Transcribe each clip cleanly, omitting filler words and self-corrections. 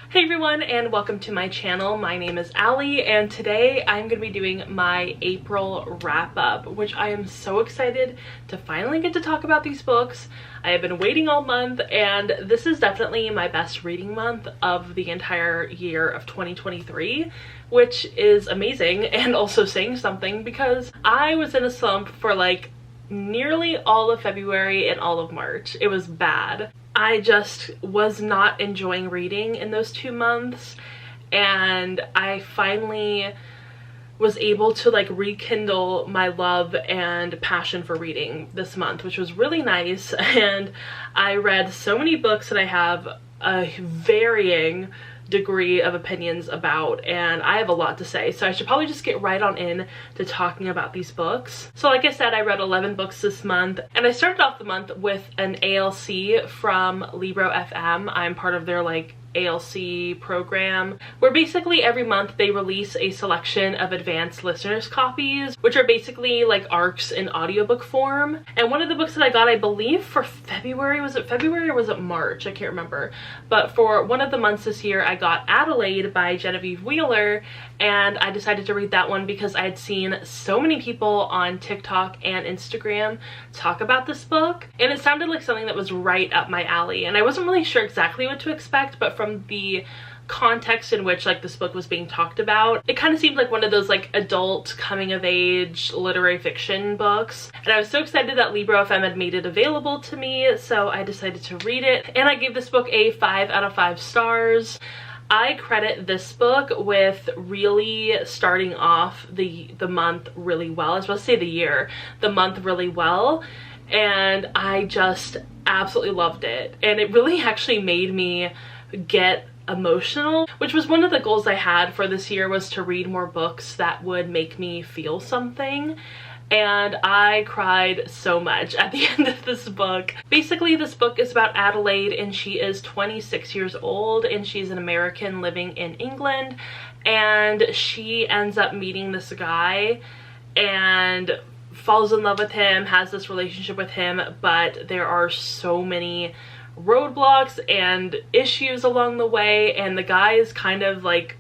Hey everyone, and welcome to my channel. My name is Allie, and today I'm going to be doing my April wrap-up, which I am so excited to finally get to talk about these books. I have been waiting all month, and this is definitely my best reading month of the entire year of 2023, which is amazing and also saying something because I was in a slump for like nearly all of February and all of March. It was bad. I just was not enjoying reading in those 2 months, and I finally was able to like rekindle my love and passion for reading this month, which was really nice. And I read so many books that I have a varying degree of opinions about, and I have a lot to say, so I should probably just get right on in to talking about these books. So like I said, I read 11 books this month, and I started off the month with an ALC from Libro FM. I'm part of their like ALC program, where basically every month they release a selection of advanced listeners copies, which are basically like arcs in audiobook form. And one of the books that I got, I believe for February, was it February or was it March? I can't remember. But for one of the months this year, I got Adelaide by Genevieve Wheeler, and I decided to read that one because I had seen so many people on TikTok and Instagram talk about this book, and it sounded like something that was right up my alley. And I wasn't really sure exactly what to expect, but from the context in which like this book was being talked about, it kind of seemed like one of those like adult coming of age literary fiction books, and I was so excited that Libro FM had made it available to me, so I decided to read it, and I gave this book a 5 out of 5 stars. I credit this book with really starting off the month really well. I was about to say the month really well, and I just absolutely loved it, and it really actually made me get emotional, which was one of the goals I had for this year, was to read more books that would make me feel something. And I cried so much at the end of this book. Basically, this book is about Adelaide, and she is 26 years old, and she's an American living in England, and she ends up meeting this guy and falls in love with him, has this relationship with him, but there are so many roadblocks and issues along the way, and the guy is kind of like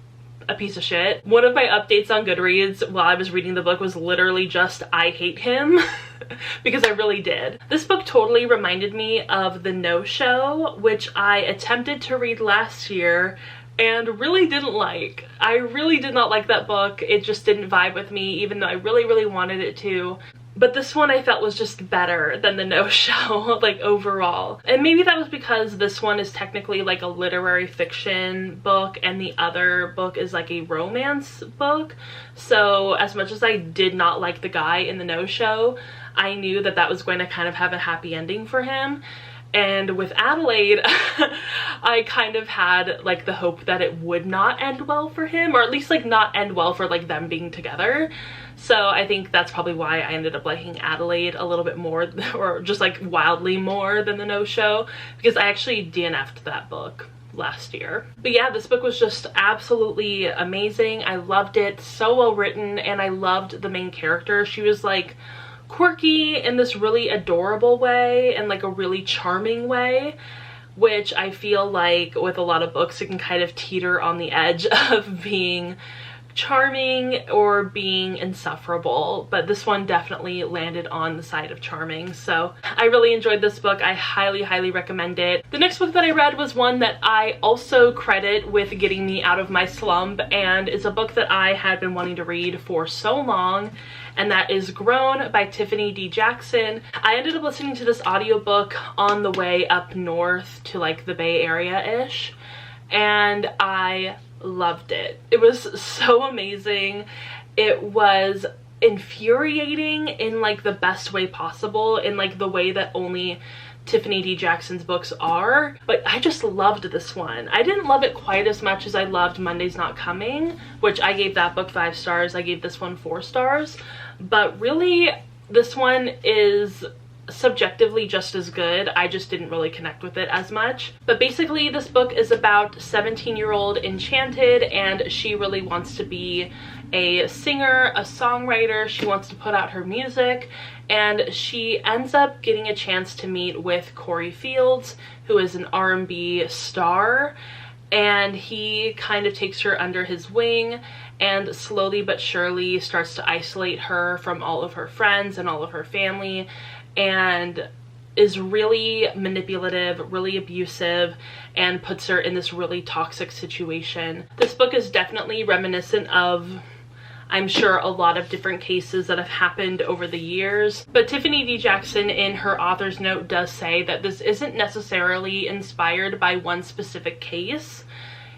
a piece of shit. One of my updates on Goodreads while I was reading the book was literally just, I hate him, because I really did. This book totally reminded me of The No Show, which I attempted to read last year and really didn't like. I really did not like that book. It just didn't vibe with me, even though I really wanted it to. But this one I felt was just better than The No Show, like overall. And maybe that was because this one is technically like a literary fiction book, and the other book is like a romance book. So as much as I did not like the guy in The No Show, I knew that that was going to kind of have a happy ending for him. And with Adelaide, I kind of had like the hope that it would not end well for him, or at least like not end well for like them being together. So I think that's probably why I ended up liking Adelaide a little bit more, or just like wildly more than The No Show, because I actually DNF'd that book last year. But yeah, this book was just absolutely amazing. I loved it, so well written, and I loved the main character. She was like quirky in this really adorable way and like a really charming way, which I feel like with a lot of books it can kind of teeter on the edge of being charming or being insufferable, but this one definitely landed on the side of charming. So I really enjoyed this book. I highly recommend it. The next book that I read was one that I also credit with getting me out of my slump, and it's a book that I had been wanting to read for so long, and that is Grown by Tiffany D. Jackson. I ended up listening to this audiobook on the way up north to like the Bay Area-ish, and I loved it. It was so amazing. It was infuriating in like the best way possible, in like the way that only Tiffany D. Jackson's books are, but I just loved this one. I didn't love it quite as much as I loved Monday's Not Coming, which I gave that book 5 stars. I gave this one 4 stars, but really this one is subjectively just as good. I just didn't really connect with it as much. But basically this book is about 17-year-old Enchanted, and she really wants to be a singer, a songwriter. She wants to put out her music, and she ends up getting a chance to meet with Corey Fields, who is an R&B star. and he kind of takes her under his wing and slowly but surely starts to isolate her from all of her friends and all of her family, and is really manipulative, really abusive, and puts her in this really toxic situation. This book is definitely reminiscent of, I'm sure, a lot of different cases that have happened over the years. But Tiffany D. Jackson in her author's note does say that this isn't necessarily inspired by one specific case.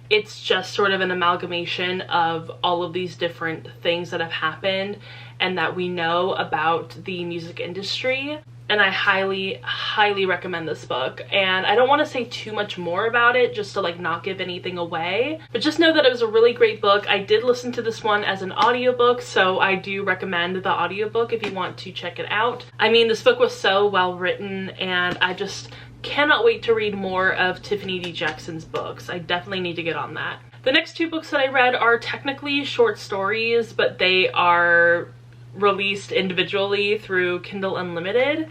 It's just sort of an amalgamation of all of these different things that have happened and that we know about the music industry. And I highly recommend this book. And I don't want to say too much more about it just to like not give anything away, but just know that it was a really great book. I did listen to this one as an audiobook, so I do recommend the audiobook if you want to check it out. I mean, this book was so well written, and I just cannot wait to read more of Tiffany D. Jackson's books. I definitely need to get on that. The next two books that I read are technically short stories, but they are released individually through Kindle Unlimited.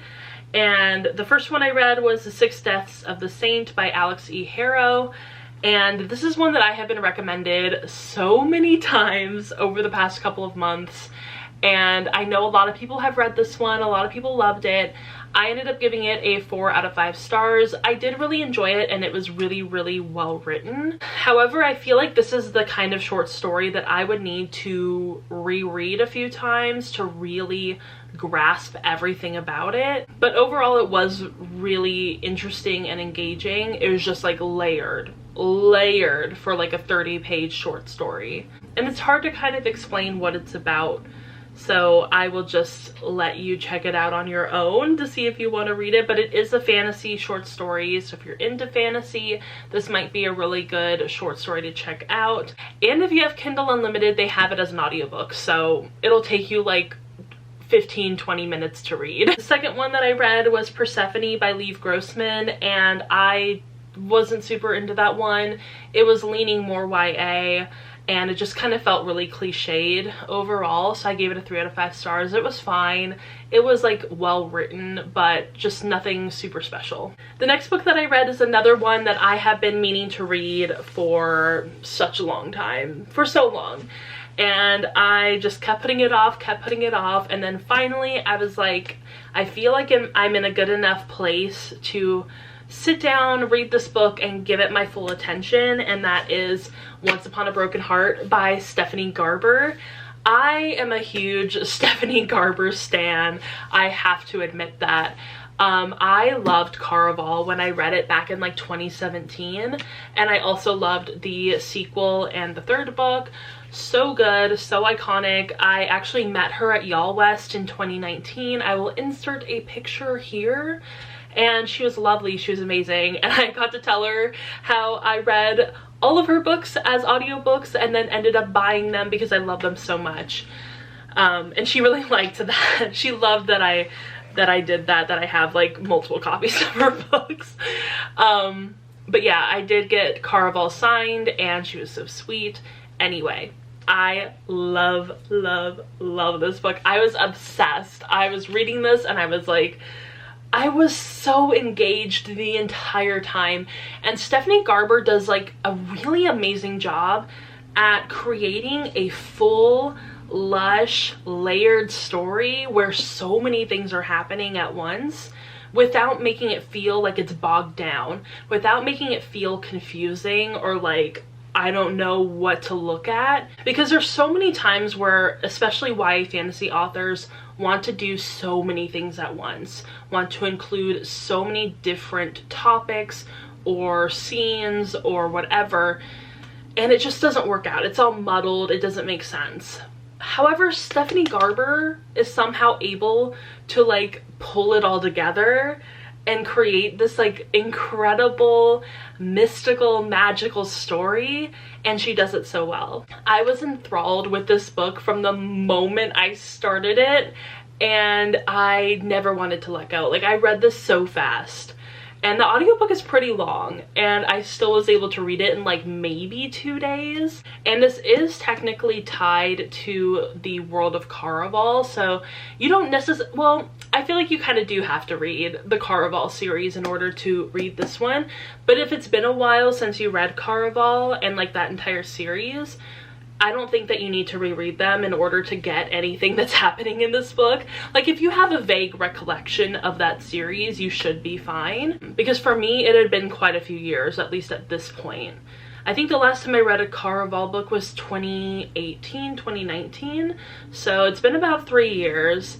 And the first one I read was The Six Deaths of the Saint by Alex E. Harrow. And this is one that I have been recommended so many times over the past couple of months. And I know a lot of people have read this one. A lot of people loved it. I ended up giving it a 4 out of 5 stars. I did really enjoy it, and it was really well written. However, I feel like this is the kind of short story that I would need to reread a few times to really grasp everything about it. But overall, it was really interesting and engaging. It was just like layered for like a 30-page short story. And it's hard to kind of explain what it's about. So I will just let you check it out on your own to see if you want to read it. But it is a fantasy short story, so if you're into fantasy, this might be a really good short story to check out. And if you have Kindle Unlimited, they have it as an audiobook, so it'll take you like 15-20 minutes to read. The second one that I read was Persephone by Lev Grossman, and I wasn't super into that one. It was leaning more YA, and it just kind of felt really cliched overall, so I gave it a 3 out of 5 stars. It was fine. It was like well written, but just nothing super special. The next book that I read is another one that I have been meaning to read for such a long time, for so long. And I just kept putting it off, and then finally I was like, I feel like I'm in a good enough place to sit down, read this book, and give it my full attention, and that is Once Upon a Broken Heart by Stephanie Garber. I am a huge Stephanie Garber stan. I have to admit that. I loved Caraval when I read it back in like 2017, and I also loved the sequel and the third book. So good, so iconic. I actually met her at Y'all West in 2019. I will insert a picture here. And she was lovely, she was amazing, and I got to tell her how I read all of her books as audiobooks and then ended up buying them because I love them so much. And she really liked that. She loved that I did that I have like multiple copies of her books. But yeah, I did get Caraval signed, and she was so sweet. Anyway, I love this book. I was obsessed. I was reading this and I was like, I was so engaged the entire time. And Stephanie Garber does like a really amazing job at creating a full, lush, layered story where so many things are happening at once without making it feel like it's bogged down, without making it feel confusing or like I don't know what to look at. Because there's so many times where, especially YA fantasy authors, want to do so many things at once, want to include so many different topics or scenes or whatever, and it just doesn't work out. It's all muddled, it doesn't make sense. However, Stephanie Garber is somehow able to like pull it all together and create this like incredible, mystical, magical story, and she does it so well. I was enthralled with this book from the moment I started it, and I never wanted to let go. Like, I read this so fast, And the audiobook is pretty long, and I still was able to read it in like maybe 2 days. And this is technically tied to the world of Caraval, so you don't necessarily, well, I feel like you kind of do have to read the Caraval series in order to read this one. But if it's been a while since you read Caraval and like that entire series, I don't think that you need to reread them in order to get anything that's happening in this book. Like, if you have a vague recollection of that series, you should be fine. Because for me, it had been quite a few years, at least at this point. I think the last time I read a Caraval book was 2018, 2019. So it's been about 3 years,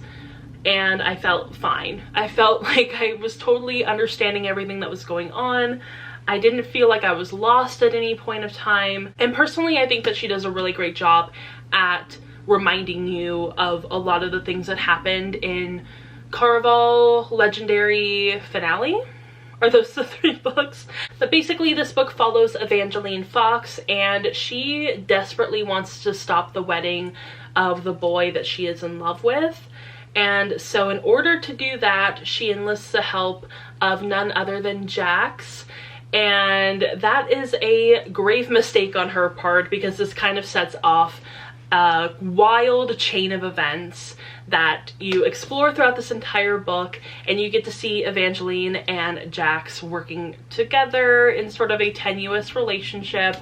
and I felt fine. I felt like I was totally understanding everything that was going on. I didn't feel like I was lost at any point of time. And personally, I think that she does a really great job at reminding you of a lot of the things that happened in Caraval Legendary Finale. Are those the 3 books? But basically, this book follows Evangeline Fox, and she desperately wants to stop the wedding of the boy that she is in love with. And so in order to do that, she enlists the help of none other than Jax. And that is a grave mistake on her part, because this kind of sets off a wild chain of events that you explore throughout this entire book, and you get to see Evangeline and Jax working together in sort of a tenuous relationship.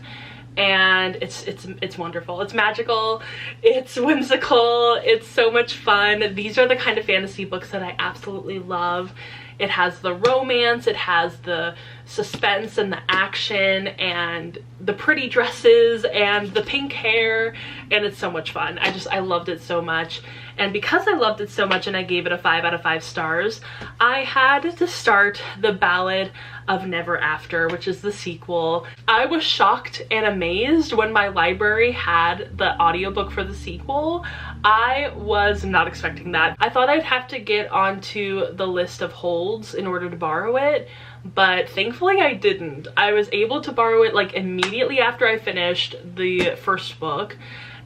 And it's wonderful. It's magical, it's whimsical, it's so much fun. These are the kind of fantasy books that I absolutely love. It has the romance, it has the suspense and the action and the pretty dresses and the pink hair, and it's so much fun. I loved it so much. And because I loved it so much and I gave it a 5 out of 5 stars, I had to start the Ballad of Never After, which is the sequel. I was shocked and amazed when my library had the audiobook for the sequel. I was not expecting that. I thought I'd have to get onto the list of holds in order to borrow it, but thankfully I didn't. I was able to borrow it like immediately after I finished the first book,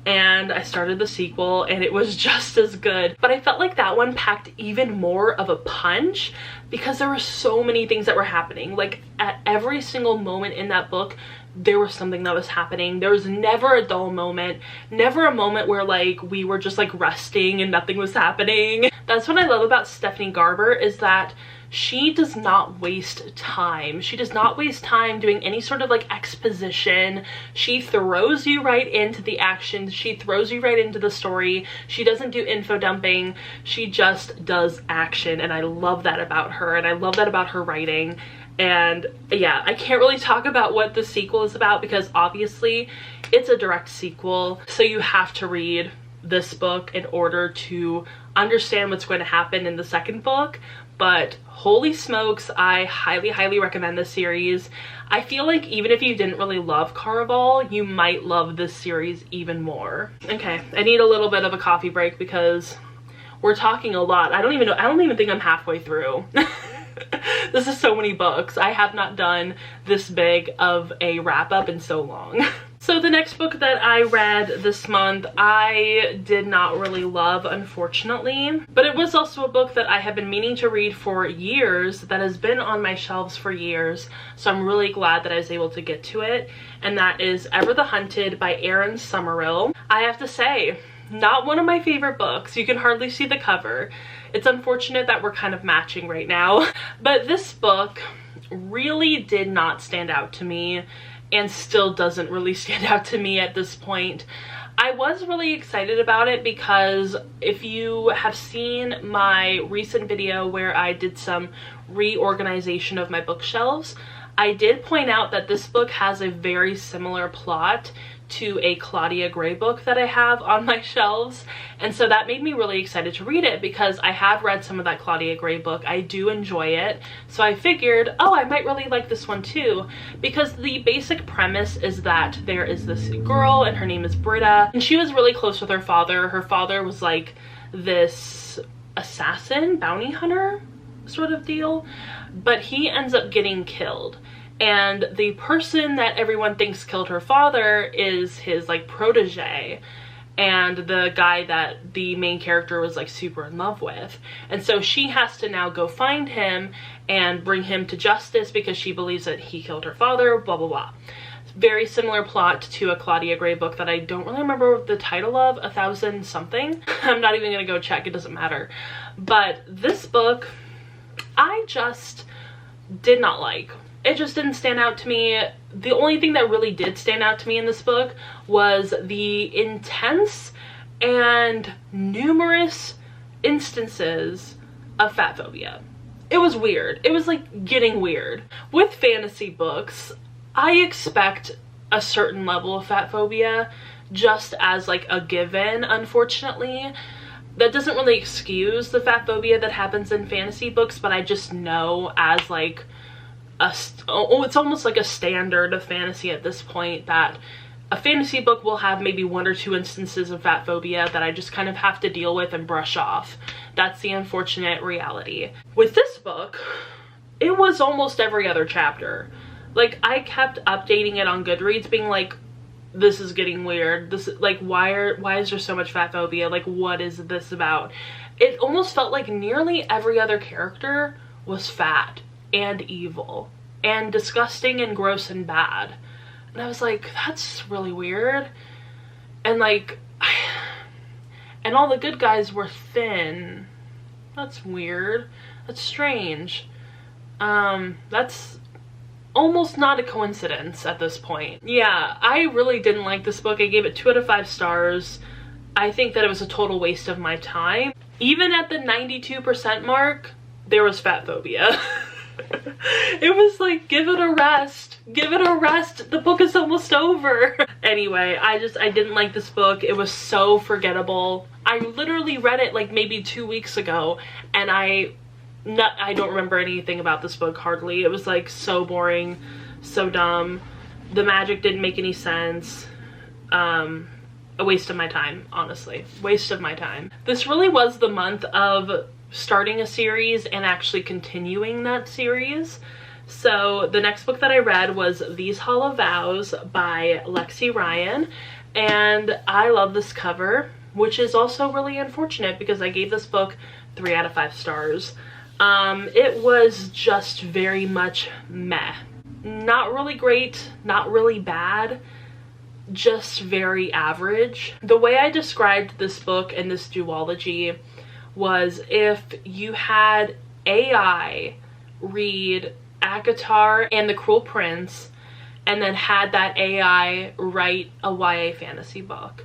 and I started the sequel, and it was just as good. But I felt like that one packed even more of a punch because there were so many things that were happening. Like, at every single moment in that book, there was something that was happening. There was never a dull moment, never a moment where like we were just like resting and nothing was happening. That's what I love about Stephanie Garber, is that she does not waste time. She does not waste time doing any sort of like exposition. She throws you right into the action. She throws you right into the story. She doesn't do info dumping. She just does action, and I love that about her, and I love that about her writing. And yeah, I can't really talk about what the sequel is about because obviously it's a direct sequel, so you have to read this book in order to understand what's going to happen in the second book. But holy smokes, I highly recommend this series. I feel like even if you didn't really love Caraval, you might love this series even more. Okay, I need a little bit of a coffee break because we're talking a lot. I don't even think I'm halfway through. This is so many books. I have not done this big of a wrap up in so long. So the next book that I read this month, I did not really love, unfortunately, but it was also a book that I have been meaning to read for years, that has been on my shelves for years, so I'm really glad that I was able to get to it, and that is Ever the Hunted by Erin Summerall. I have to say, not one of my favorite books. You can hardly see the cover. It's unfortunate that we're kind of matching right now, but this book really did not stand out to me, and still doesn't really stand out to me at this point. I was really excited about it because if you have seen my recent video where I did some reorganization of my bookshelves, I did point out that this book has a very similar plot to a Claudia Gray book that I have on my shelves, and so that made me really excited to read it because I have read some of that Claudia Gray book. I do enjoy it, so I figured, oh, I might really like this one too, because the basic premise is that there is this girl and her name is Britta, and she was really close with her father. Her father was like this assassin, bounty hunter sort of deal, but he ends up getting killed. And the person that everyone thinks killed her father is his like protege. and the guy that the main character was like super in love with. And so she has to now go find him and bring him to justice because she believes that he killed her father, blah blah blah. Very similar plot to a Claudia Gray book that I don't really remember the title of, 1000 something. I'm not even gonna go check, it doesn't matter. But this book, I just did not like. It just didn't stand out to me. The only thing that really did stand out to me in this book was the intense and numerous instances of fat phobia. It was weird. It was like getting weird. With fantasy books, I expect a certain level of fat phobia just as like a given, unfortunately. That doesn't really excuse the fat phobia that happens in fantasy books, but I just know as like it's almost like a standard of fantasy at this point that a fantasy book will have maybe 1 or 2 instances of fat phobia that I just kind of have to deal with and brush off. That's the unfortunate reality. With this book, it was almost every other chapter. Like, I kept updating it on Goodreads being like, this is getting weird. This, like, why is there so much fat phobia? Like, what is this about? It almost felt like nearly every other character was fat and evil and disgusting and gross and bad. And I was like, that's really weird. And like, and all the good guys were thin. That's weird. That's strange. That's almost not a coincidence at this point. Yeah, I really didn't like this book. I gave it 2 out of 5 stars. I think that it was a total waste of my time. Even at the 92% mark, there was fat phobia. It was like, give it a rest. Give it a rest. The book is almost over. Anyway, I didn't like this book. It was so forgettable. I literally read it like maybe 2 weeks ago, and I don't remember anything about this book hardly. It was like so boring, so dumb. The magic didn't make any sense. A waste of my time, honestly. Waste of my time. This really was the month of starting a series and actually continuing that series. So the next book that I read was These Hollow Vows by Lexi Ryan, and I love this cover, which is also really unfortunate because I gave this book 3 out of 5 stars. It was just very much meh. Not really great, not really bad, just very average. The way I described this book and this duology was if you had AI read ACOTAR and The Cruel Prince and then had that AI write a YA fantasy book.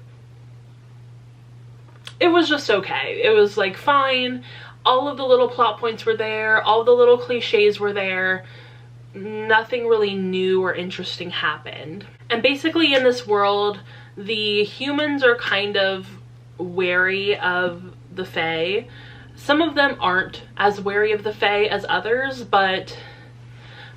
It was just okay. It was like fine. All of the little plot points were there. All the little cliches were there. Nothing really new or interesting happened. And basically in this world, the humans are kind of wary of the Fae. Some of them aren't as wary of the Fae as others, but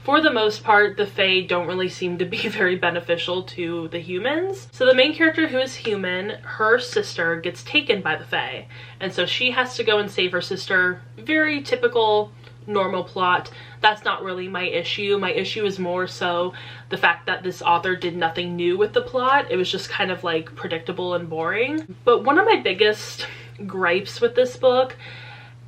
for the most part, the Fae don't really seem to be very beneficial to the humans. So the main character, who is human, her sister gets taken by the Fae, and so she has to go and save her sister. Very typical, normal plot. That's not really my issue. My issue is more so the fact that this author did nothing new with the plot. It was just kind of like predictable and boring. But one of my biggest gripes with this book,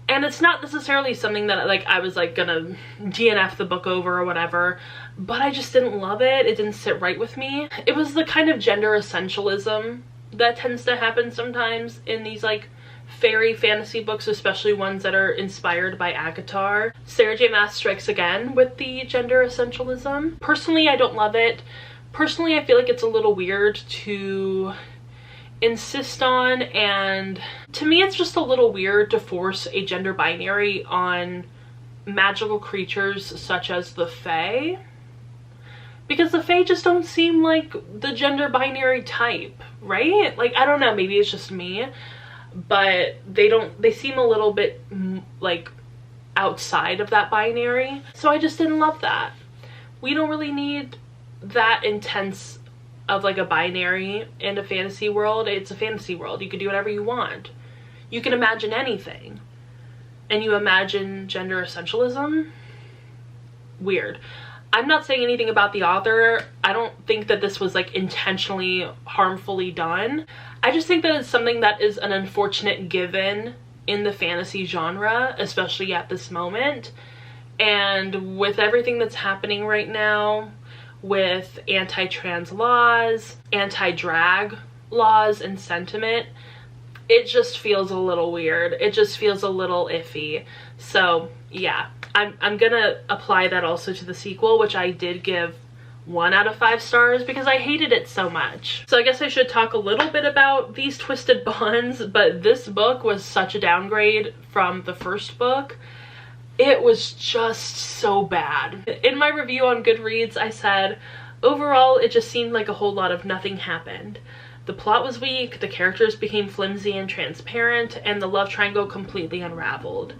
and it's not necessarily something that like I was like gonna DNF the book over or whatever, but I just didn't love it. It didn't sit right with me. It was the kind of gender essentialism that tends to happen sometimes in these like fairy fantasy books, especially ones that are inspired by ACOTAR. Sarah J. Maas strikes again with the gender essentialism. Personally, I don't love it. Personally, I feel like it's a little weird to insist on, and to me it's just a little weird to force a gender binary on magical creatures such as the Fae, because the Fae just don't seem like the gender binary type, right? Like, I don't know, maybe it's just me, but they seem a little bit like outside of that binary. So I just didn't love that. We don't really need that intense of like a binary in a fantasy world. It's a fantasy world. You can do whatever you want. You can imagine anything. And you imagine gender essentialism? Weird. I'm not saying anything about the author. I don't think that this was like intentionally harmfully done. I just think that it's something that is an unfortunate given in the fantasy genre, especially at this moment. And with everything that's happening right now, with anti-trans laws, anti-drag laws and sentiment, it just feels a little weird. It just feels a little iffy. So yeah, I'm gonna apply that also to the sequel, which I did give 1 out of 5 stars because I hated it so much. So I guess I should talk a little bit about These Twisted Bonds, but this book was such a downgrade from the first book. It was just so bad. In my review on Goodreads, I said, overall, it just seemed like a whole lot of nothing happened. The plot was weak, the characters became flimsy and transparent, and the love triangle completely unraveled.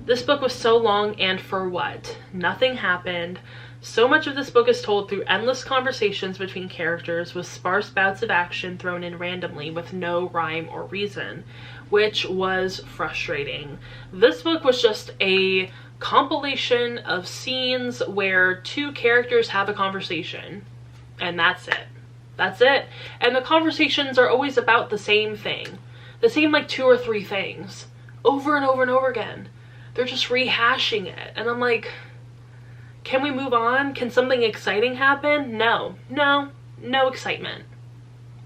This book was so long, and for what? Nothing happened. So much of this book is told through endless conversations between characters with sparse bouts of action thrown in randomly with no rhyme or reason, which was frustrating. This book was just a compilation of scenes where 2 characters have a conversation, and that's it. That's it. And the conversations are always about the same thing. The same like 2 or 3 things. Over and over and over again. They're just rehashing it. And I'm like, can we move on? Can something exciting happen? No. No. No excitement.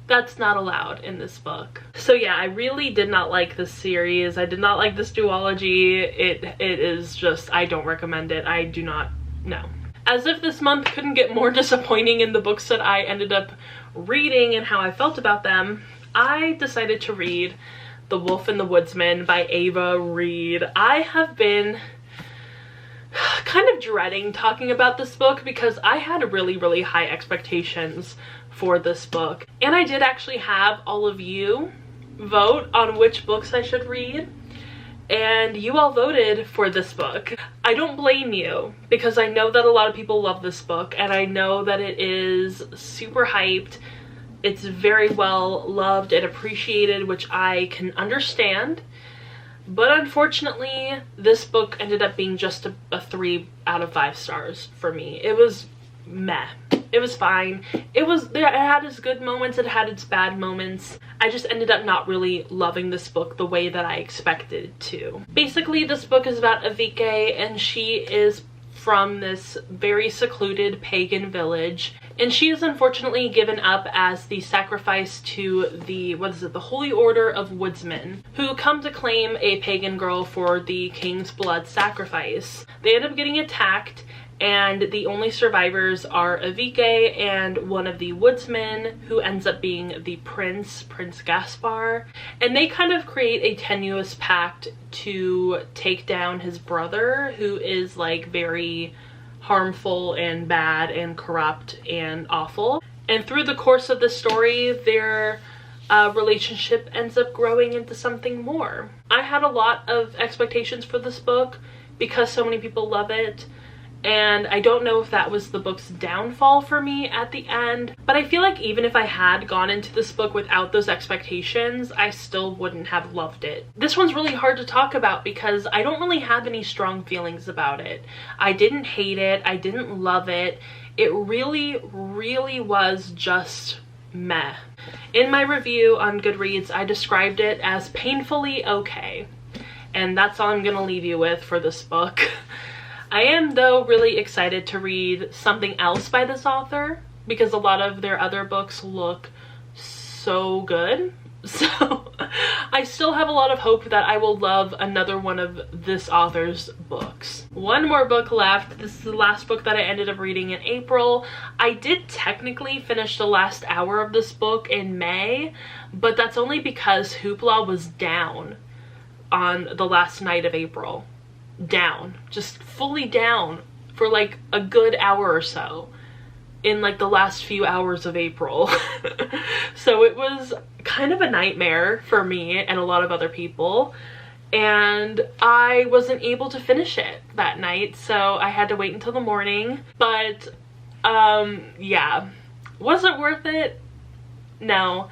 That's not allowed in this book. So yeah, I really did not like this series. I did not like this duology. It is just, I don't recommend it. I do not, no. As if this month couldn't get more disappointing in the books that I ended up reading and how I felt about them, I decided to read The Wolf and the Woodsman by Ava Reed. I have been kind of dreading talking about this book because I had really high expectations for this book. And I did actually have all of you vote on which books I should read. And you all voted for this book. I don't blame you because I know that a lot of people love this book and I know that it is super hyped. It's very well loved and appreciated, which I can understand. But unfortunately, this book ended up being just a 3 out of 5 stars for me. It was meh. It was fine. It had its good moments, it had its bad moments. I just ended up not really loving this book the way that I expected to. Basically, this book is about Avike, and she is from this very secluded pagan village, and she is unfortunately given up as the sacrifice to the, the Holy Order of Woodsman, who come to claim a pagan girl for the king's blood sacrifice. They end up getting attacked, and the only survivors are Avike and one of the woodsmen, who ends up being the Prince Gaspar. And they kind of create a tenuous pact to take down his brother, who is like very harmful and bad and corrupt and awful. And through the course of the story, their relationship ends up growing into something more. I had a lot of expectations for this book because so many people love it. And I don't know if that was the book's downfall for me at the end, but I feel like even if I had gone into this book without those expectations, I still wouldn't have loved it. This one's really hard to talk about because I don't really have any strong feelings about it. I didn't hate it. I didn't love it. It really was just meh. In my review on Goodreads, I described it as painfully okay. And that's all I'm gonna leave you with for this book. I am, though, really excited to read something else by this author because a lot of their other books look so good. So I still have a lot of hope that I will love another one of this author's books. One more book left. This is the last book that I ended up reading in April. I did technically finish the last hour of this book in May, but that's only because Hoopla was down on the last night of April. Down, just fully down for like a good hour or so in like the last few hours of April. So it was kind of a nightmare for me and a lot of other people, and I wasn't able to finish it that night, so I had to wait until the morning. But yeah, was it worth it? No.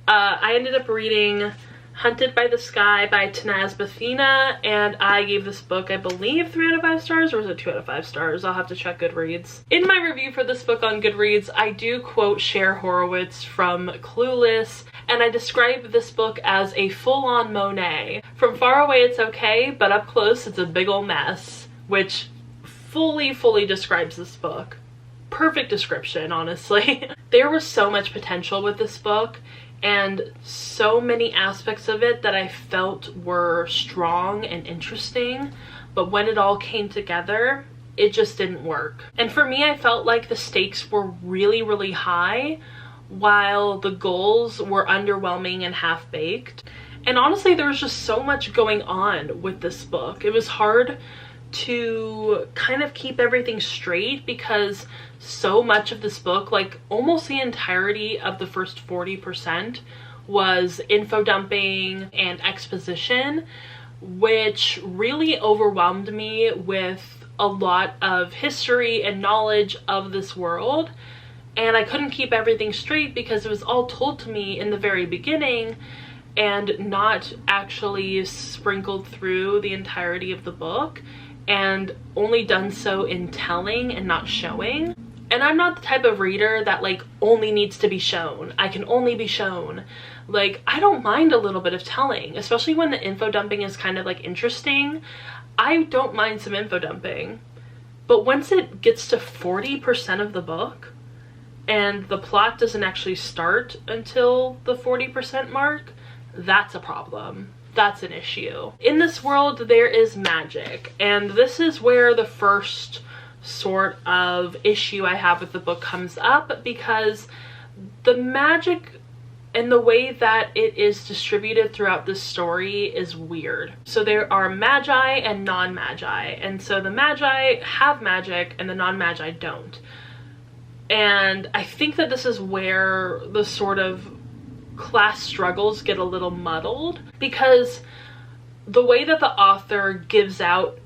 I ended up reading Hunted by the Sky by Tanaz Bethina, and I gave this book, I believe, 3 out of 5 stars, or was it 2 out of 5 stars? I'll have to check Goodreads. In my review for this book on Goodreads, I do quote Cher Horowitz from Clueless, and I describe this book as a full-on Monet. From far away it's okay, but up close it's a big ol' mess, which fully describes this book. Perfect description, honestly. There was so much potential with this book, and so many aspects of it that I felt were strong and interesting, but when it all came together, it just didn't work. And for me, I felt like the stakes were really high, while the goals were underwhelming and half-baked. And honestly, there was just so much going on with this book. It was hard to kind of keep everything straight because so much of this book, like almost the entirety of the first 40%, was info dumping and exposition, which really overwhelmed me with a lot of history and knowledge of this world. And I couldn't keep everything straight because it was all told to me in the very beginning and not actually sprinkled through the entirety of the book, and only done so in telling and not showing. And I'm not the type of reader that like only needs to be shown. I can only be shown. Like, I don't mind a little bit of telling, especially when the info dumping is kind of like interesting. I don't mind some info dumping. But once it gets to 40% of the book and the plot doesn't actually start until the 40% mark, that's a problem. That's an issue. In this world, there is magic, and this is where the first sort of issue I have with the book comes up, because the magic and the way that it is distributed throughout the story is weird. So there are magi and non-magi, and so the magi have magic and the non-magi don't. And I think that this is where the sort of class struggles get a little muddled, because the way that the author gives out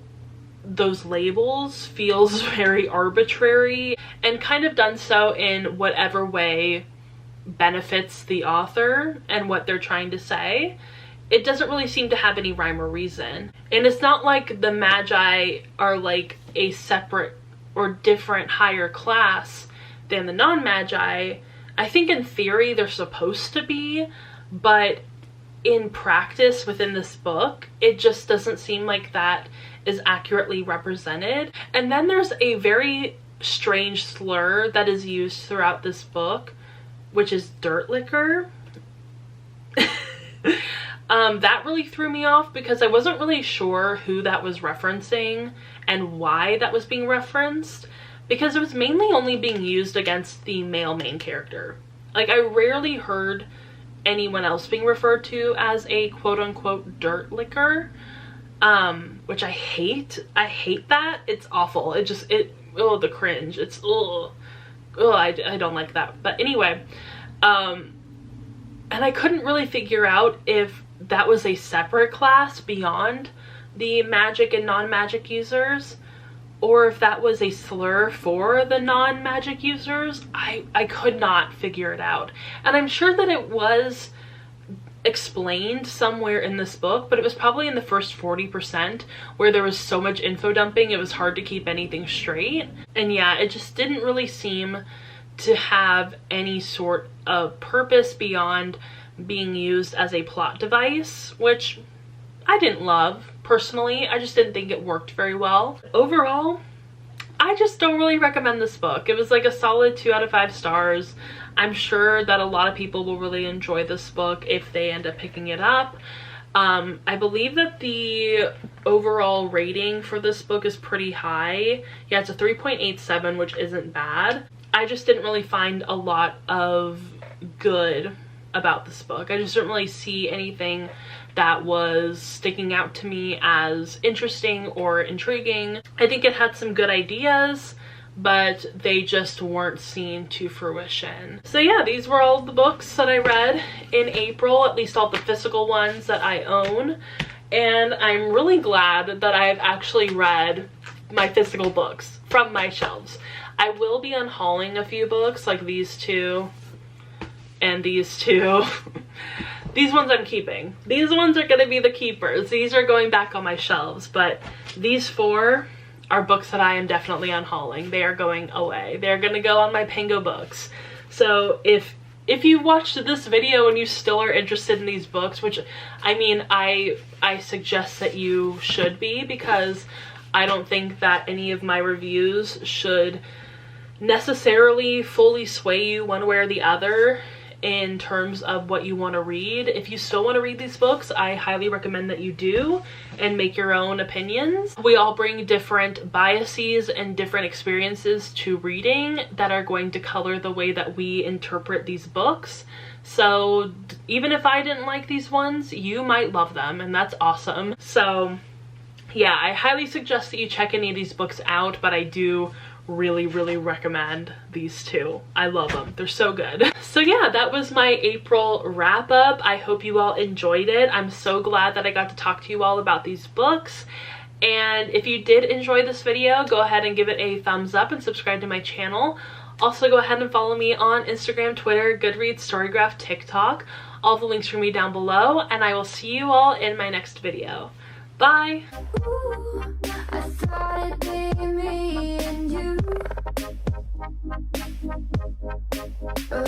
those labels feels very arbitrary and kind of done so in whatever way benefits the author and what they're trying to say. It doesn't really seem to have any rhyme or reason. And it's not like the magi are like a separate or different higher class than the non-magi. I think in theory they're supposed to be, but in practice within this book, it just doesn't seem like that is accurately represented. And then there's a very strange slur that is used throughout this book, which is dirt liquor. That really threw me off because I wasn't really sure who that was referencing and why that was being referenced, because it was mainly only being used against the male main character. Like, I rarely heard anyone else being referred to as a quote-unquote dirt liquor, which I hate. I hate that. It's awful. Oh, the cringe. It's, I don't like that. But anyway, and I couldn't really figure out if that was a separate class beyond the magic and non-magic users, or if that was a slur for the non-magic users. I could not figure it out. And I'm sure that it was explained somewhere in this book, but it was probably in the first 40% where there was so much info dumping it was hard to keep anything straight. And yeah, it just didn't really seem to have any sort of purpose beyond being used as a plot device, which I didn't love personally. I just didn't think it worked very well. Overall, I just don't really recommend this book. It was like a solid 2 out of 5 stars. I'm sure that a lot of people will really enjoy this book if they end up picking it up. I believe that the overall rating for this book is pretty high. Yeah, it's a 3.87, which isn't bad. I just didn't really find a lot of good about this book. I just didn't really see anything that was sticking out to me as interesting or intriguing. I think it had some good ideas, but they just weren't seen to fruition. So yeah, these were all the books that I read in April, at least all the physical ones that I own. And I'm really glad that I've actually read my physical books from my shelves. I will be unhauling a few books, like these two and these two. these ones I'm keeping. These ones are gonna be the keepers. These are going back on my shelves, but these 4 are books that I am definitely unhauling. They are going away. They're gonna go on my Pango books. So if you watched this video and you still are interested in these books, which I mean, I suggest that you should be, because I don't think that any of my reviews should necessarily fully sway you one way or the other in terms of what you want to read. If you still want to read these books, I highly recommend that you do and make your own opinions. We all bring different biases and different experiences to reading that are going to color the way that we interpret these books. So even if I didn't like these ones, you might love them, and that's awesome. So yeah, I highly suggest that you check any of these books out, but I do really recommend these 2. I love them. They're so good. So yeah, that was my April wrap up. I hope you all enjoyed it. I'm so glad that I got to talk to you all about these books. And if you did enjoy this video, go ahead and give it a thumbs up and subscribe to my channel. Also, go ahead and follow me on Instagram, Twitter, Goodreads, Storygraph, TikTok. All the links for me down below, and I will see you all in my next video. Bye! Ooh, I thought it'd be me and you. Oh.